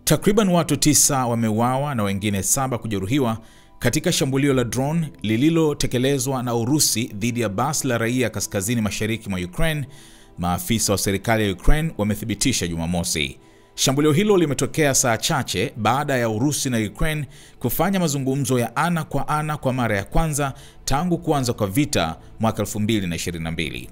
Takriban watu 9 wameuawa na wengine 7 kujeruhiwa katika shambulio la drone lililotekelezwa na Urusi dhidi ya basi la raia kaskazini mashariki mwa Ukraine, maafisa wa serikali ya Ukraine wamethibitisha Jumamosi. Shambulio hilo limetokea saa chache baada ya Urusi na Ukraine kufanya mazungumzo ya ana kwa mara ya kwanza tangu kuanza kwa vita mwaka 2022.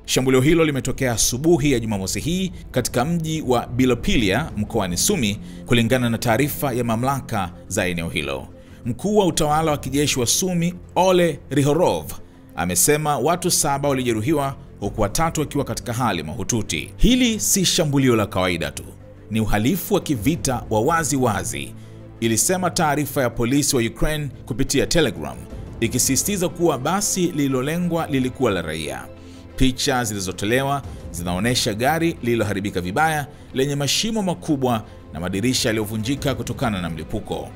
Shambulio hilo limetokea asubuhi ya Jumamosi hii katika mji wa Bilopilia mkoani Sumi, kulingana na taarifa ya mamlaka za eneo hilo. Mkuu wa utawala wa kijeshi wa Sumi, Ole Rihorov, amesema watu 7 walijeruhiwa huku 3 wakiwa katika hali mahututi. Hili si shambulio la kawaida tu, ni uhalifu wa kivita wa wazi wazi, ilisema taarifa ya polisi wa Ukraine kupitia Telegram, ikisisitiza kuwa basi lililolengwa lilikuwa la raia. Picha zilizotolewa zinaonyesha gari lililoharibika vibaya lenye mashimo makubwa na madirisha yaliyovunjika kutokana na mlipuko.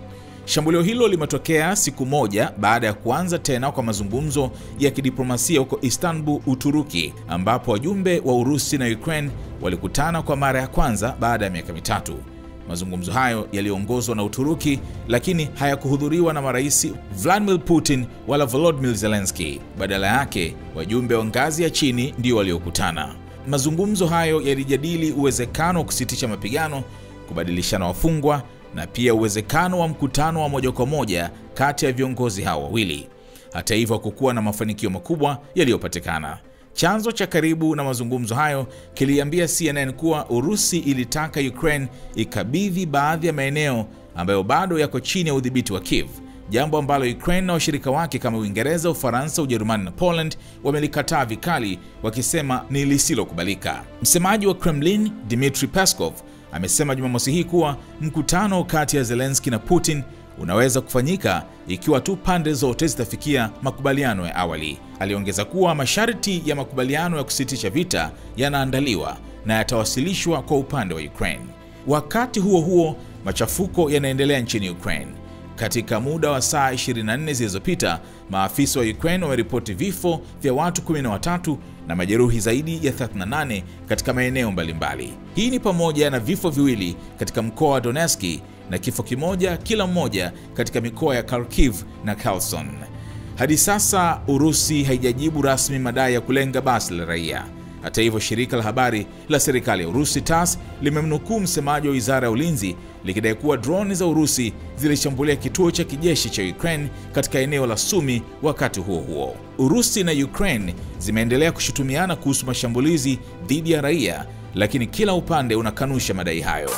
Shambulio hilo limetokea siku moja baada ya kuanza tena kwa mazungumzo ya kidiplomasia huko Istanbul, Uturuki, ambapo wajumbe wa Urusi na Ukraine walikutana kwa mara ya kwanza baada ya miaka 3. Mazungumzo hayo yaliongozwa na Uturuki, lakini hayakuhudhuriwa na marais Vladimir Putin wala Volodymyr Zelensky. Badala yake, wajumbe wa ngazi ya chini ndio waliokutana. Mazungumzo hayo yalijadili uwezekano wa kusitisha mapigano, kubadilishana wafungwa na pia uwezekano wa mkutano wa moja kwa moja kati ya viongozi hao wawili. Hata hivyo, hakukuwa na mafanikio makubwa yaliyopatikana. Chanzo cha karibu na mazungumzo hayo kiliambia CNN kuwa Urusi ilitaka Ukraine ikabidhi baadhi ya maeneo ambayo bado yako chini ya udhibiti wa Kiev, jambo ambalo Ukraine na washirika wake kama Uingereza, Ufaransa, Ujerumani na Poland wamelikataa vikali, wakisema ni lisilokubalika. Msemaji wa Kremlin, Dmitry Peskov, amesema Jumamosi hii kuwa mkutano kati ya Zelensky na Putin unaweza kufanyika ikiwa tu pande zote zitafikia makubaliano ya awali. Aliongeza kuwa masharti ya makubaliano ya kusitisha vita yanaandaliwa na yatawasilishwa kwa upande wa Ukraine. Wakati huo huo, machafuko yanaendelea nchini Ukraine. Katika muda wa saa 24 zilizopita, maafisa wa Ukraine wameripoti vifo vya watu 13 na majeruhi zaidi ya 38 katika maeneo mbalimbali. Hii ni pamoja na vifo 2 katika mkoa wa Donetsk na kifo kimoja kila mmoja katika mikoa ya Kharkiv na Kherson. Hadi sasa Urusi haijajibu rasmi madai ya kulenga basi la raia. Hata hivyo, shirika la habari la serikali ya Urusi TASS limemnukuu msemaji wa Wizara ya Ulinzi likidai kuwa droni za Urusi zilishambulia kituo cha kijeshi cha Ukraine katika eneo la Sumi. Wakati huo huo, Urusi na Ukraine zimeendelea kushutumiana kuhusu mashambulizi dhidi ya raia, lakini kila upande unakanusha madai hayo.